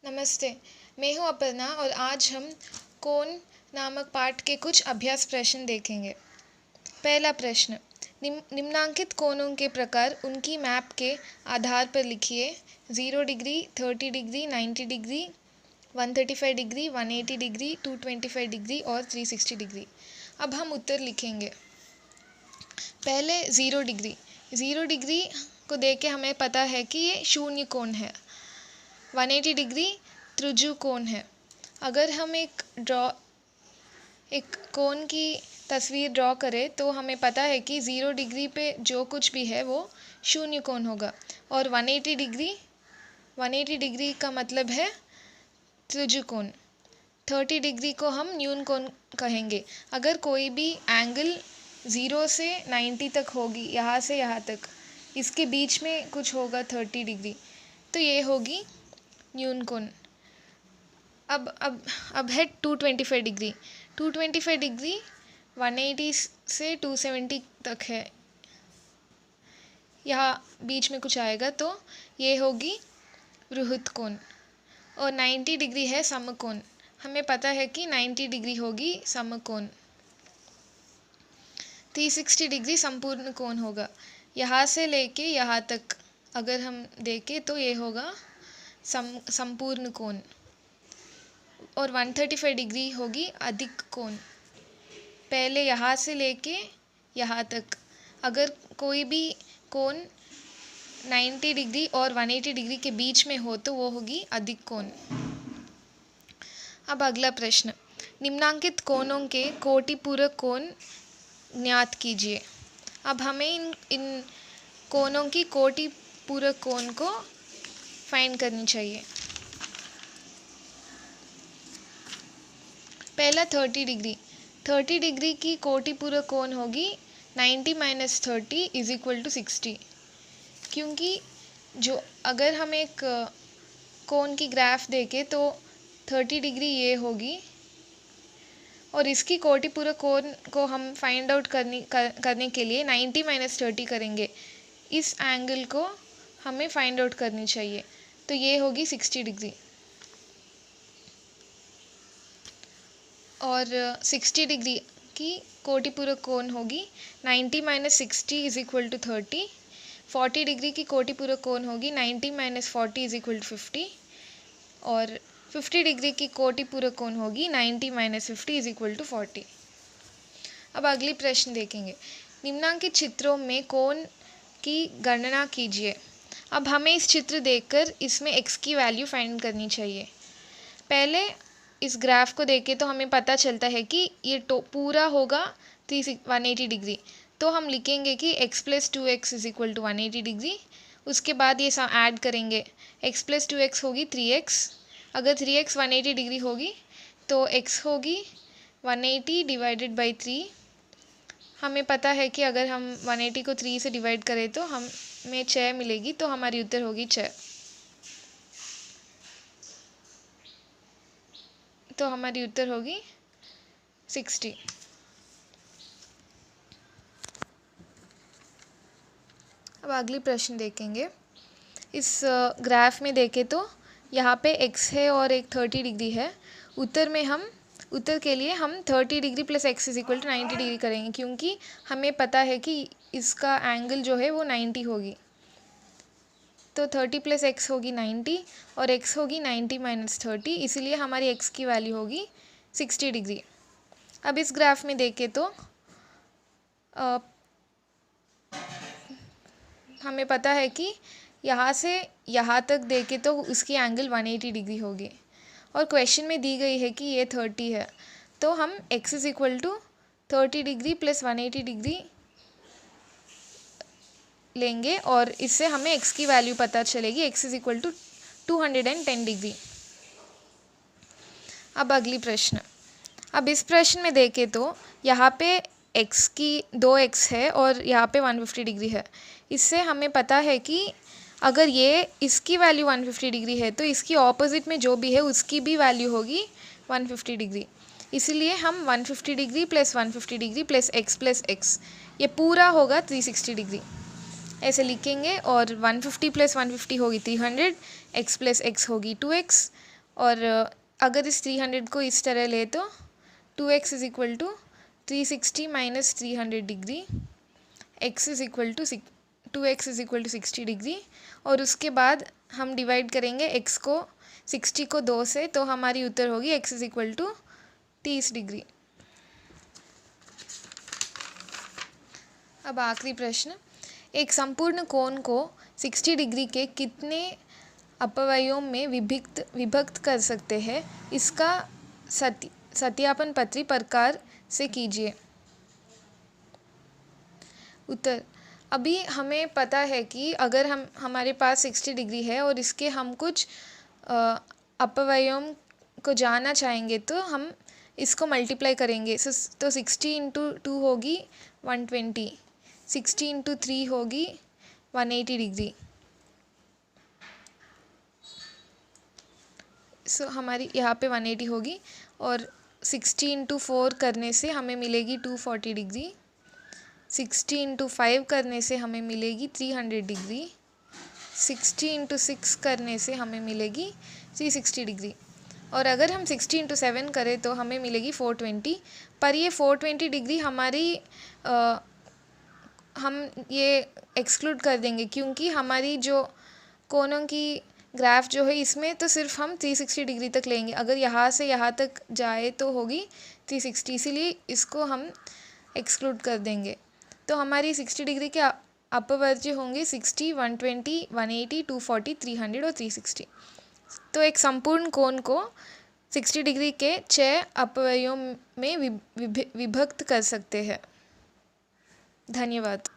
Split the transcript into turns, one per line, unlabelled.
नमस्ते, मैं हूँ अपर्णा और आज हम कोण नामक पाठ के कुछ अभ्यास प्रश्न देखेंगे। पहला प्रश्न, निम्नांकित कोणों के प्रकार उनकी मैप के आधार पर लिखिए। 0 degree, 30 degree, 90 degree, 135 degree, 180 degree, 225 degree और 360 डिग्री। अब हम उत्तर लिखेंगे। पहले 0 डिग्री। 0 डिग्री को देख के हमें पता है कि ये शून्य कोण है। 180 डिग्री त्रिज्यू कोण है। अगर हम एक कोण की तस्वीर ड्रॉ करें तो हमें पता है कि 0 डिग्री पे जो कुछ भी है वो शून्य कोण होगा। और 180 डिग्री का मतलब है त्रिज्यू कोण। 30 डिग्री को हम न्यून कोण कहेंगे। अगर कोई भी एंगल 0 से 90 तक होगी, यहाँ से यहाँ तक, इसके बीच में कुछ होगा 30 डिग्री, तो ये होगी न्यून कोण। अब है 225 डिग्री। 225 डिग्री 180 से 270 तक है, यहाँ बीच में कुछ आएगा तो ये होगी बृहत् कोण। और 90 डिग्री है समकोण। हमें पता है कि 90 डिग्री होगी समकोण। 360 डिग्री संपूर्ण कोण होगा। यहाँ से लेके यहाँ तक अगर हम देखें तो ये होगा संपूर्ण कोण। और 135 डिग्री होगी अधिक कोण। पहले यहाँ से लेके यहाँ तक अगर कोई भी कोण 90 डिग्री और 180 डिग्री के बीच में हो तो वो होगी अधिक कोण। अब अगला प्रश्न, निम्नांकित कोणों के कोटिपूरक कोण ज्ञात कीजिए। अब हमें इन कोणों की कोटिपूरक कोण को फाइंड करनी चाहिए। पहला 30 डिग्री। 30 डिग्री की कोटिपूरक कोण होगी 90 - 30 = 60। क्योंकि जो अगर हम एक कोण की ग्राफ देखें तो 30 डिग्री ये होगी और इसकी कोटिपूरक कोण को हम फाइंड आउट करने के लिए 90 - 30 करेंगे। इस एंगल को हमें फाइंड आउट करनी चाहिए, तो ये होगी 60 डिग्री। और 60 डिग्री की कोटिपूरक कोण होगी 90 - 60 = 30। 40 डिग्री की कोटिपूरक कोण होगी 90 - 40 = 50। और 50 डिग्री की कोटिपूरक कोण होगी 90 - 50 = 40। अब अगली प्रश्न देखेंगे। निम्नांकित चित्रों में कोण की गणना कीजिए। अब हमें इस चित्र देखकर इसमें x की वैल्यू फाइंड करनी चाहिए। पहले इस ग्राफ को देखें तो हमें पता चलता है कि ये पूरा होगा 180 डिग्री। तो हम लिखेंगे कि x + 2x = 180 डिग्री। उसके बाद ये सब ऐड करेंगे। x + 2x होगी 3x। अगर 3x 180 डिग्री होगी तो x होगी 180 / 3। हमें पता है कि अगर हम 180 को 3 से डिवाइड करें तो हमें 6 मिलेगी, तो हमारी उत्तर होगी 6। तो हमारी उत्तर होगी 60। अब अगली प्रश्न देखेंगे। इस ग्राफ में देखें तो यहाँ पे x है और एक 30 डिग्री है। उत्तर के लिए हम 30 डिग्री + x = 90 डिग्री करेंगे, क्योंकि हमें पता है कि इसका एंगल जो है वो 90 होगी। तो 30 + x होगी 90 और x होगी 90 - 30, इसलिए हमारी x की वैल्यू होगी 60 डिग्री। अब इस ग्राफ में देखें तो हमें पता है कि यहाँ से यहाँ तक देखें तो उसकी एंगल 180 डिग्री होगी। और क्वेश्चन में दी गई है कि ये 30 है, तो हम x = 30 डिग्री + 180 डिग्री लेंगे और इससे हमें x की वैल्यू पता चलेगी। x = 210 degree. अब अगली प्रश्न। अब इस प्रश्न में देखें तो यहाँ पे x की 2x है और यहाँ पे 150 डिग्री है। इससे हमें पता है कि अगर ये इसकी वैल्यू 150 डिग्री है तो इसकी ऑपोजिट में जो भी है उसकी भी वैल्यू होगी 150 डिग्री। इसीलिए हम 150 डिग्री + 150 डिग्री + x + x, ये पूरा होगा 360 डिग्री ऐसे लिखेंगे। और 150 + 150 होगी 300, x + x होगी 2x और अगर इस 300 को इस तरह ले तो 2x इज इक्वल टू 360 माइनस 300 degree, x is equal to 2x is equal to 60 degree. और उसके बाद हम डिवाइड करेंगे x को 60 को 2 से, तो हमारी उत्तर होगी x is equal to 30 degree. अब आखिरी प्रश्न, एक संपूर्ण कोण को 60 डिग्री के कितने अपव्ययों में विभक्त कर सकते हैं, इसका सत्यापन पत्री प्रकार से कीजिए। उत्तर, अभी हमें पता है कि अगर हमारे पास 60 डिग्री है और इसके हम कुछ अपव्ययों को जानना चाहेंगे तो हम इसको मल्टीप्लाई करेंगे। तो 60 इंटू 2 होगी 120, 60 इंटू 3 होगी 180 डिग्री। हमारी यहाँ पे 180 होगी और 60 इंटू 4 करने से हमें मिलेगी 240 डिग्री, 60 इंटू 5 करने से हमें मिलेगी 300 डिग्री, 60 इंटू 6 करने से हमें मिलेगी 360 डिग्री। और अगर हम 60 इंटू 7 करें तो हमें मिलेगी 420। पर ये 420 डिग्री हमारी हम ये एक्सक्लूड कर देंगे क्योंकि हमारी जो कोनों की ग्राफ जो है इसमें तो सिर्फ हम 360 डिग्री तक लेंगे। अगर यहाँ से यहाँ तक जाए तो होगी 360, इसीलिए इसको हम एक्सक्लूड कर देंगे। तो हमारी 60 डिग्री के अपवर्ज्य होंगे 60, 120, 180, 240, 300 और 360। तो एक संपूर्ण कोण को 60 डिग्री के 6 अपव्ययों में विभक्त कर सकते हैं। धन्यवाद।